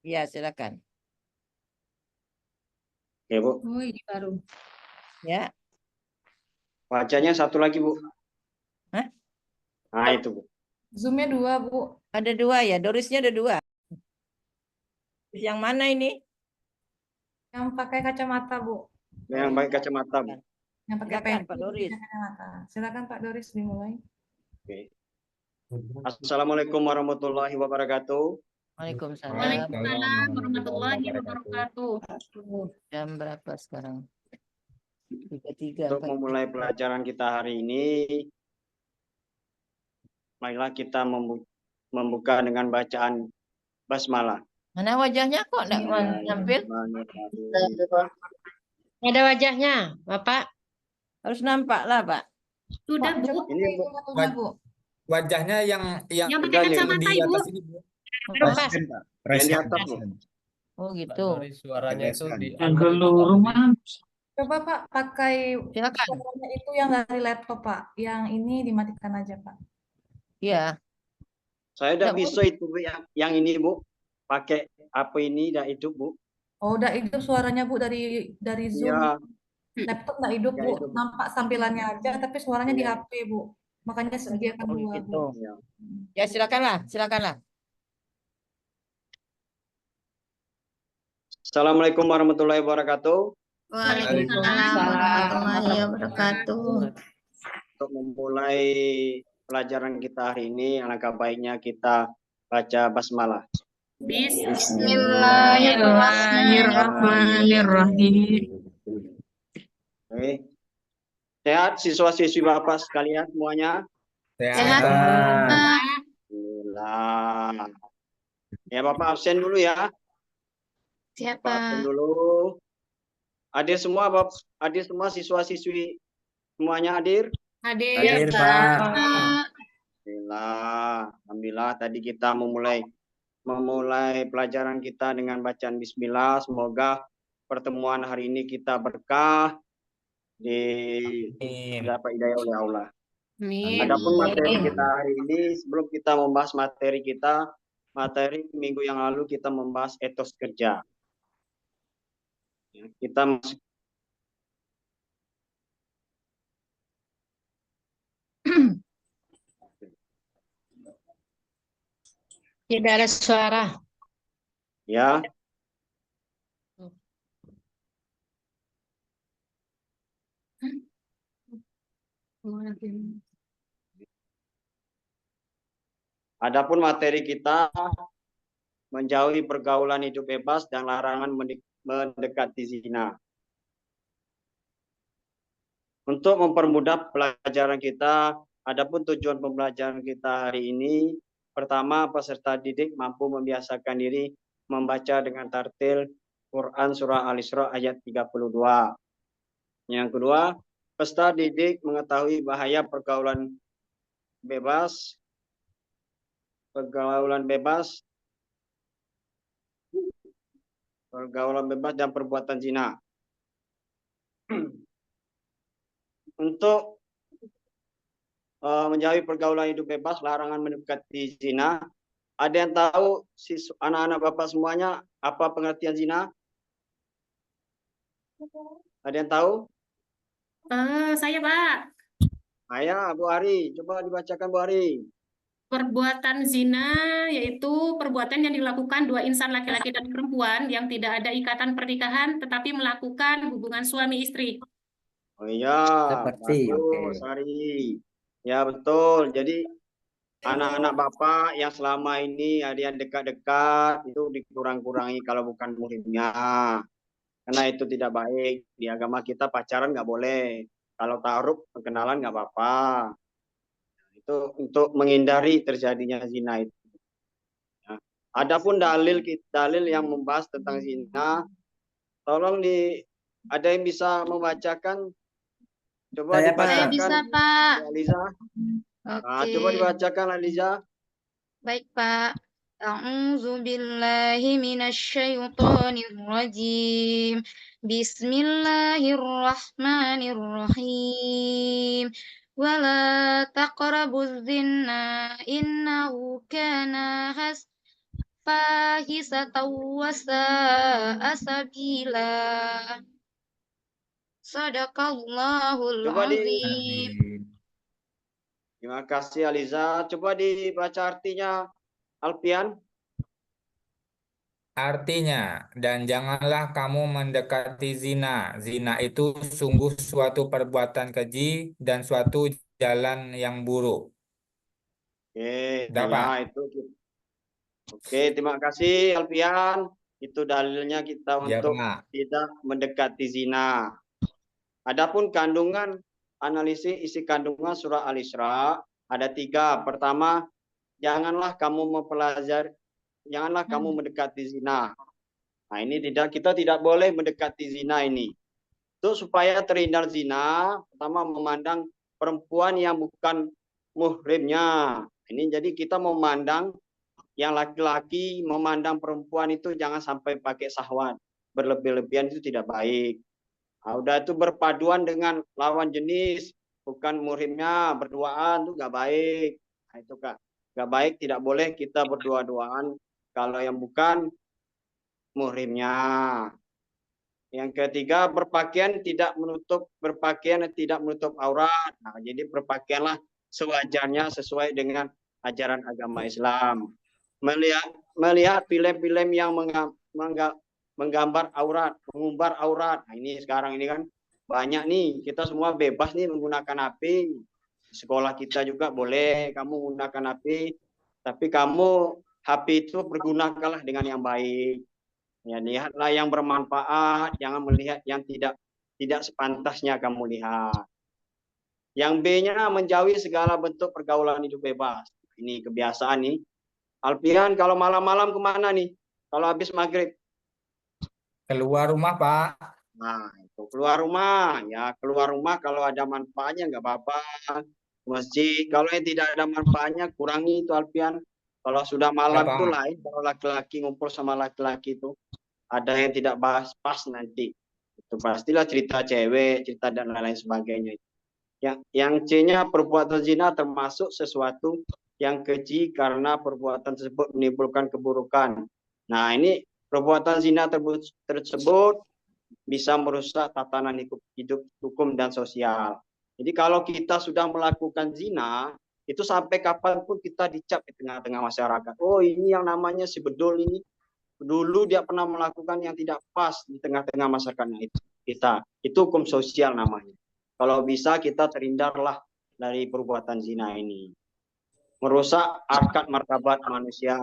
Ya, silakan. Oke, Bu. Oh, ini baru. Ya. Wajahnya satu lagi, Bu. Hah? Nah, itu, Bu. Zoom-nya 2, Bu. Ada 2 ya, Dorisnya ada 2. Yang mana ini? Yang pakai kacamata, Bu. Yang pakai kacamata, Bu. Yang pakai Silakan, peci, Pak Doris. pakai kacamata. Silakan Pak Doris dimulai. Oke. Assalamualaikum warahmatullahi wabarakatuh. Waalaikumsalam. Waalaikumsalam warahmatullahi wabarakatuh. Jam berapa sekarang? 3:03. Untuk memulai pelajaran kita hari ini, marilah kita membuka dengan bacaan basmalah. Mana wajahnya kok enggak nampil? Ada wajahnya, Bapak. Harus nampak lah, Pak. Sudah, Pak, Bu. Ini, Bu. Bu. Wajahnya yang Yang pakai kacamata, di Ibu. atas ini, Bu. Lepas. Yang di atas, Bu. Oh, gitu. Suaranya itu di Coba Pak pakai Silakan. suaranya itu yang dari laptop, Pak. Yang ini dimatikan aja, Pak. Iya. Saya udah Nggak, Bu. bisa itu, Bu, yang ini, Bu. Pakai apa ini, dah hidup, Bu. Oh, udah hidup suaranya, Bu, dari Zoom. Iya. Laptop nggak hidup, Nggak Bu. hidup. Nampak sampilannya aja, tapi suaranya di Iya. HP, Bu. Makanya sediakan Oh, 2, gitu. Bu. Iya. Ya, silakanlah. Assalamualaikum warahmatullahi wabarakatuh. Waalaikumsalam warahmatullahi wabarakatuh. Untuk memulai pelajaran kita hari ini, alangkah baiknya kita baca basmalah. Bismillahirrahmanirrahim. Oke. Sehat siswa-siswi Bapak sekalian semuanya? Sehat. Alhamdulillah. Ya, Bapak absen dulu ya. Siapa? Bapak absen dulu. Hadir semua, Bapak. Hadir semua siswa-siswi semuanya hadir? Hadir, Pak. Alhamdulillah tadi kita memulai pelajaran kita dengan bacaan bismillah. Semoga pertemuan hari ini kita berkah, dapat hidayah oleh Allah. Adapun materi kita hari ini, sebelum kita membahas materi minggu yang lalu kita membahas etos kerja. Kita masuk. Tidak ada suara. Ya. Adapun materi kita menjauhi pergaulan hidup bebas dan larangan mendekati zina. Untuk mempermudah pelajaran kita, adapun tujuan pembelajaran kita hari ini, pertama, peserta didik mampu membiasakan diri membaca dengan tartil Quran Surah Al-Isra ayat 32. Yang kedua, peserta didik mengetahui bahaya pergaulan bebas dan perbuatan zina. Untuk menjauhi pergaulan hidup bebas, larangan mendekati zina. Ada yang tahu anak-anak Bapak semuanya apa pengertian zina? Ada yang tahu? Saya, Pak. Bu Ari, coba dibacakan Bu Ari. Perbuatan zina yaitu perbuatan yang dilakukan dua insan laki-laki dan perempuan yang tidak ada ikatan pernikahan tetapi melakukan hubungan suami istri. Oh iya, Seperti, bagus oke. Ari. Ya betul. Jadi anak-anak Bapak yang selama ini ada yang dekat-dekat itu dikurang-kurangi kalau bukan muhrimnya. Karena itu tidak baik. Di agama kita pacaran nggak boleh. Kalau taruh perkenalan nggak apa-apa. Itu untuk menghindari terjadinya zina itu. Ya. Adapun dalil yang membahas tentang zina, tolong ada yang bisa membacakan? Coba Saya, Pak. dibacakan. Saya bisa, Pak. Liza. Oke. Coba dibacakan, Liza. Baik, Pak. A'udzu billahi minasyaitonir rajim. Bismillahirrahmanirrahim. Wala taqrabuz zina innahu kana fahisatan wa sa'a sabila. Sadaqallahul Coba azim. terima kasih Aliza. Coba dibaca artinya Alfian. Artinya, dan janganlah kamu mendekati zina. Zina itu sungguh suatu perbuatan keji dan suatu jalan yang buruk. Oke, Udah, ya Pak? itu. Oke, terima kasih Alfian. Itu dalilnya kita Ya, untuk Pak. tidak mendekati zina. Adapun kandungan, analisis isi kandungan surah Al-Isra ada 3. Pertama, janganlah kamu mendekati zina. Nah, ini kita tidak boleh mendekati zina ini. Itu supaya terhindar zina, pertama memandang perempuan yang bukan muhrimnya. Ini jadi kita memandang yang laki-laki, memandang perempuan itu jangan sampai pakai syahwat. Berlebih-lebihan itu tidak baik. Nah, udah itu berpaduan dengan lawan jenis, bukan muhrimnya, berduaan itu nggak baik. Nah, itu Kak, nggak baik, tidak boleh kita berdua-duaan kalau yang bukan muhrimnya. Yang ketiga, berpakaian tidak menutup aurat. Nah, jadi berpakaianlah sewajarnya sesuai dengan ajaran agama Islam. Melihat film-film yang menggambar aurat, mengumbar aurat. Nah, ini sekarang ini kan banyak nih, kita semua bebas nih menggunakan HP. Di sekolah kita juga boleh kamu menggunakan HP, tapi kamu HP itu pergunakanlah dengan yang baik. Ya, lihatlah yang bermanfaat, jangan melihat yang tidak sepantasnya kamu lihat. Yang B-nya menjauhi segala bentuk pergaulan hidup bebas. Ini kebiasaan nih. Alfian, kalau malam-malam kemana nih? Kalau habis maghrib? Keluar rumah, Pak. Nah, itu keluar rumah. Ya, keluar rumah kalau ada manfaatnya nggak apa-apa. Masjid, kalau yang tidak ada manfaatnya, kurangi itu Alfian. Kalau sudah Ya, malam itu Pak. lain, kalau laki-laki ngumpul sama laki-laki itu. Ada yang tidak pas nanti. Itu pastilah cerita cewek, cerita dan lain-lain sebagainya. Yang C-nya perbuatan zina termasuk sesuatu yang keji karena perbuatan tersebut menimbulkan keburukan. Nah, ini perbuatan zina tersebut bisa merusak tatanan hidup hukum dan sosial. Jadi kalau kita sudah melakukan zina, itu sampai kapanpun kita dicap di tengah-tengah masyarakat. Oh, ini yang namanya si bedul ini. Dulu dia pernah melakukan yang tidak pas di tengah-tengah masyarakatnya kita. Itu hukum sosial namanya. Kalau bisa kita terhindarlah dari perbuatan zina ini. Merusak harkat martabat manusia.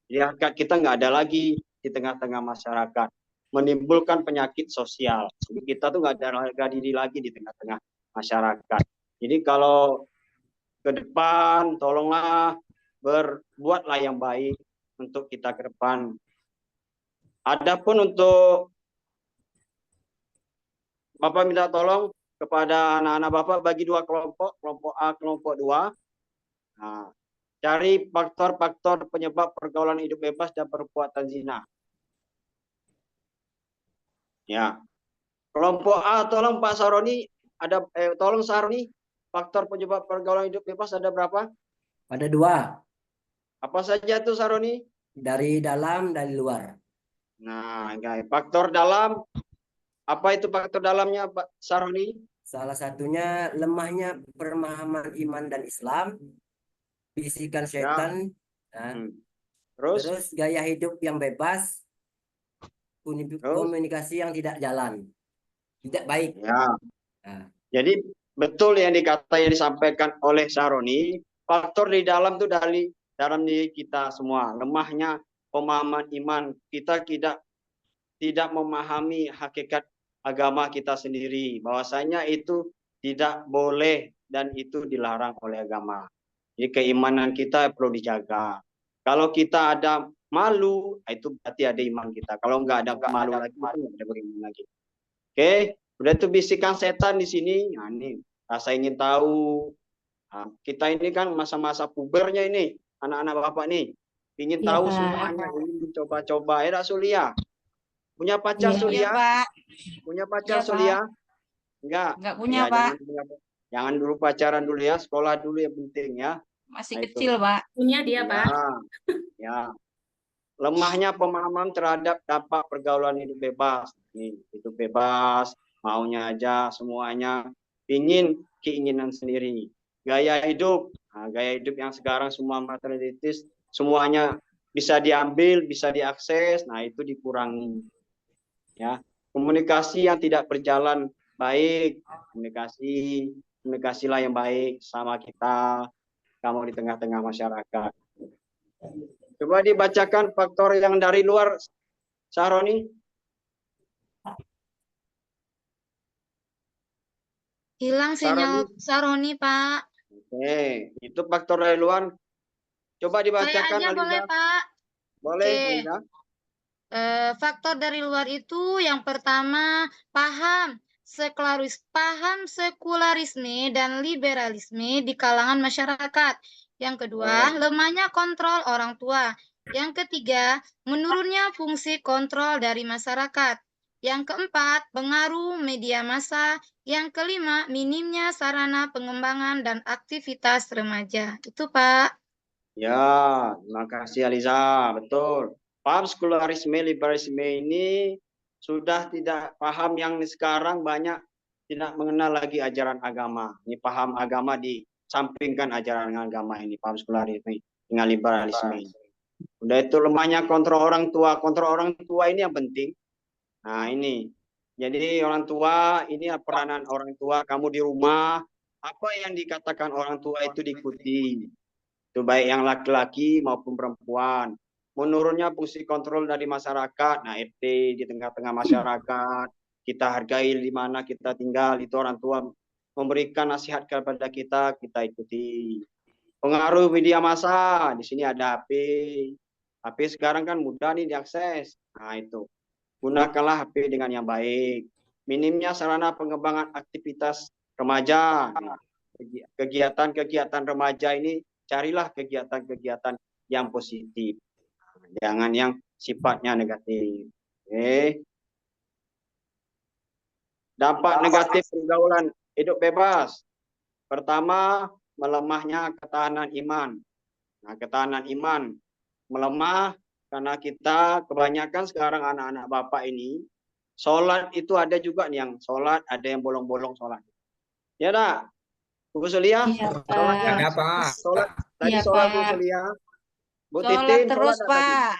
Jadi harkat kita nggak ada lagi di tengah-tengah masyarakat. Menimbulkan penyakit sosial. Jadi kita tuh nggak ada harga diri lagi di tengah-tengah masyarakat. Jadi kalau ke depan tolonglah berbuatlah yang baik untuk kita ke depan. Adapun untuk Bapak minta tolong kepada anak-anak Bapak bagi 2 kelompok, kelompok A, kelompok 2. Nah, cari faktor-faktor penyebab pergaulan hidup bebas dan perbuatan zina. Ya. Kelompok A, tolong Pak Saroni, tolong Saroni, faktor penyebab pergaulan hidup bebas ada berapa? Ada 2, Apa saja tuh Saroni? dari dalam, dari luar. Nah, guys, faktor dalam, apa itu faktor dalamnya Pak Saroni? Salah satunya lemahnya pemahaman iman dan Islam, bisikan setan, nah, terus gaya hidup yang bebas, komunikasi yang tidak jalan, tidak baik. Ya. Nah, Jadi betul yang disampaikan oleh Saroni, faktor di dalam itu dari dalam diri kita semua, lemahnya pemahaman iman, kita tidak memahami hakikat agama kita sendiri, bahwasanya itu tidak boleh dan itu dilarang oleh agama. Jadi keimanan kita perlu dijaga. Kalau kita ada malu, itu berarti ada iman kita. Kalau nggak ada malu lagi, itu nggak ada beriman lagi. Oke, udah itu bisikan setan di sini. Nah, ini rasa ingin tahu. Nah, kita ini kan masa-masa pubernya ini, anak-anak Bapak nih. Ingin tahu semuanya, ingin coba-coba. Sulia. Punya pacar Sulia? Iya, Pak. Punya pacar Iya, Sulia? Enggak. Enggak punya, Ya, Pak. Jangan dulu pacaran dulu ya, sekolah dulu yang penting ya. Masih Nah, itu. kecil, Pak. Punya dia, Pak. Ya. lemahnya pemahaman terhadap dampak pergaulan hidup bebas. Nih, hidup bebas, maunya aja semuanya, keinginan sendiri. Gaya hidup yang sekarang semua materialistis, semuanya bisa diambil, bisa diakses, nah itu dikurangi. Ya, komunikasi yang tidak berjalan baik, komunikasilah yang baik sama kita, kamu di tengah-tengah masyarakat. Coba dibacakan faktor yang dari luar, Sahroni. Hilang sinyal Saroni, Pak. Oke, itu faktor dari luar. Coba Saya dibacakan, aja Aliza. boleh, Pak? Boleh, Oke. Aliza. Faktor dari luar itu yang pertama, paham sekularisme dan liberalisme di kalangan masyarakat. Yang kedua, lemahnya kontrol orang tua. Yang ketiga, menurunnya fungsi kontrol dari masyarakat. Yang keempat, pengaruh media massa. Yang kelima, minimnya sarana pengembangan dan aktivitas remaja. Itu, Pak. Ya, terima kasih Aliza. Betul. Paham sekularisme, liberalisme ini sudah tidak paham, yang sekarang banyak tidak mengenal lagi ajaran agama. Ini paham agama disampingkan ajaran agama ini, paham sekularisme dengan liberalisme ini. Udah itu lemahnya kontrol orang tua. Kontrol orang tua ini yang penting. Nah ini, jadi orang tua, ini peranan orang tua, kamu di rumah, apa yang dikatakan orang tua itu diikuti. Itu baik yang laki-laki maupun perempuan. Menurunnya fungsi kontrol dari masyarakat, nah RT di tengah-tengah masyarakat, kita hargai di mana kita tinggal, itu orang tua memberikan nasihat kepada kita, kita ikuti. Pengaruh media massa, di sini ada HP. HP sekarang kan mudah nih diakses. Nah itu. Gunakanlah HP dengan yang baik. Minimnya sarana pengembangan aktivitas remaja. Kegiatan-kegiatan remaja ini, carilah kegiatan-kegiatan yang positif. Jangan yang sifatnya negatif. Oke. Dampak negatif pergaulan hidup bebas. Pertama, melemahnya ketahanan iman. Nah, ketahanan iman melemah karena kita kebanyakan sekarang anak-anak bapak ini sholat itu ada juga nih yang sholat, ada yang bolong-bolong sholat. Ya dah, Bu Sulia? Iya, Ada, Pak. Pak. Sholat tadi Iya, sholat Bu Pak. Sulia. Bu Sholat Titin terus, sholat tadi. Pak.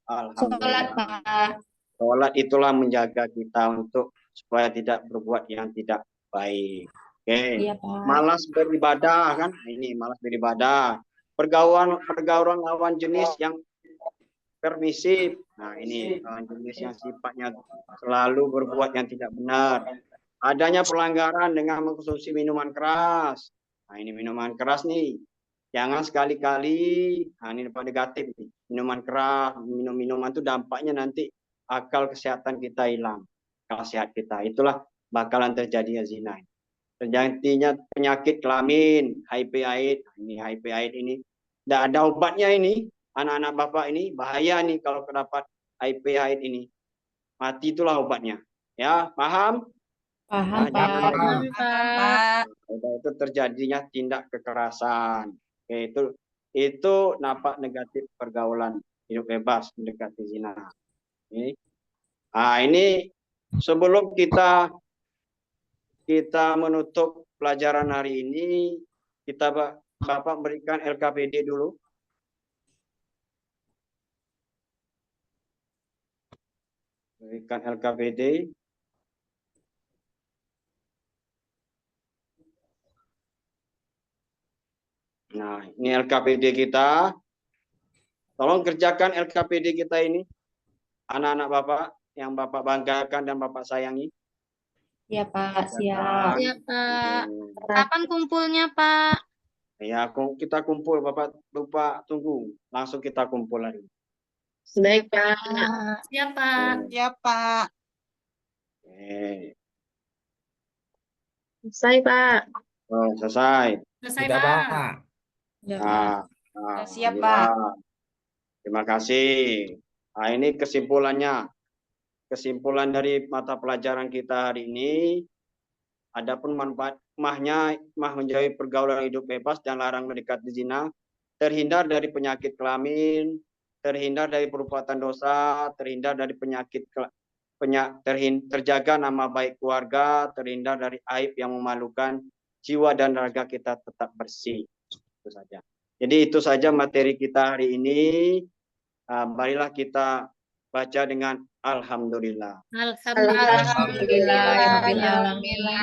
Alhamdulillah. Sholat, Pak. Sholat itulah menjaga kita untuk supaya tidak berbuat yang tidak baik. Oke. Iya, Pak. Malas beribadah kan? Ini malas beribadah. Pergaulan lawan jenis yang permisif. Nah, ini lawan jenis yang sifatnya selalu berbuat yang tidak benar. Adanya pelanggaran dengan mengkonsumsi minuman keras. Nah, ini minuman keras nih. Jangan sekali-kali, nah ini dampak negatif nih. Minuman keras, minuman itu dampaknya nanti akal kesehatan kita hilang. Akal sehat kita. Itulah bakalan terjadi zina. Terjadinya penyakit kelamin, HIV/AIDS. Ini HIV/AIDS ini tidak ada obatnya ini. Anak-anak bapak ini bahaya nih kalau terdapat HIV/AIDS ini. Mati itulah obatnya. Ya, paham? Paham, Nah, Pak. jangan Pak. itu terjadinya tindak kekerasan. Oke, itu nampak negatif pergaulan hidup bebas mendekati zina. Oke. Nah, ini sebelum kita menutup pelajaran hari ini, kita Bapak berikan LKPD dulu. Berikan LKPD. Nah, ini LKPD kita. Tolong kerjakan LKPD kita ini. Anak-anak Bapak yang Bapak banggakan dan Bapak sayangi. Iya, Pak. Siap. Ya, Pak. Kapan kumpulnya, Pak? Ya, kita kumpul, Bapak lupa tunggu. Langsung kita kumpul lagi. Baik, Pak. Siap, Pak. Siap, Pak. Oke. Selesai, Pak. Oh, selesai. Selesai, Sudah, Pak. Pak. Ya, Nah, siap, alhamdulillah. Terima kasih. Nah, ini kesimpulannya. Kesimpulan dari mata pelajaran kita hari ini, adapun manfaat mah menjauhi pergaulan hidup bebas dan larang mendekati zina, terhindar dari penyakit kelamin, terhindar dari perbuatan dosa, terhindar dari penyakit, terjaga nama baik keluarga, terhindar dari aib yang memalukan, jiwa dan raga kita tetap bersih. Itu saja. Jadi itu saja materi kita hari ini. Marilah kita baca dengan alhamdulillah. Alhamdulillah. Alhamdulillah.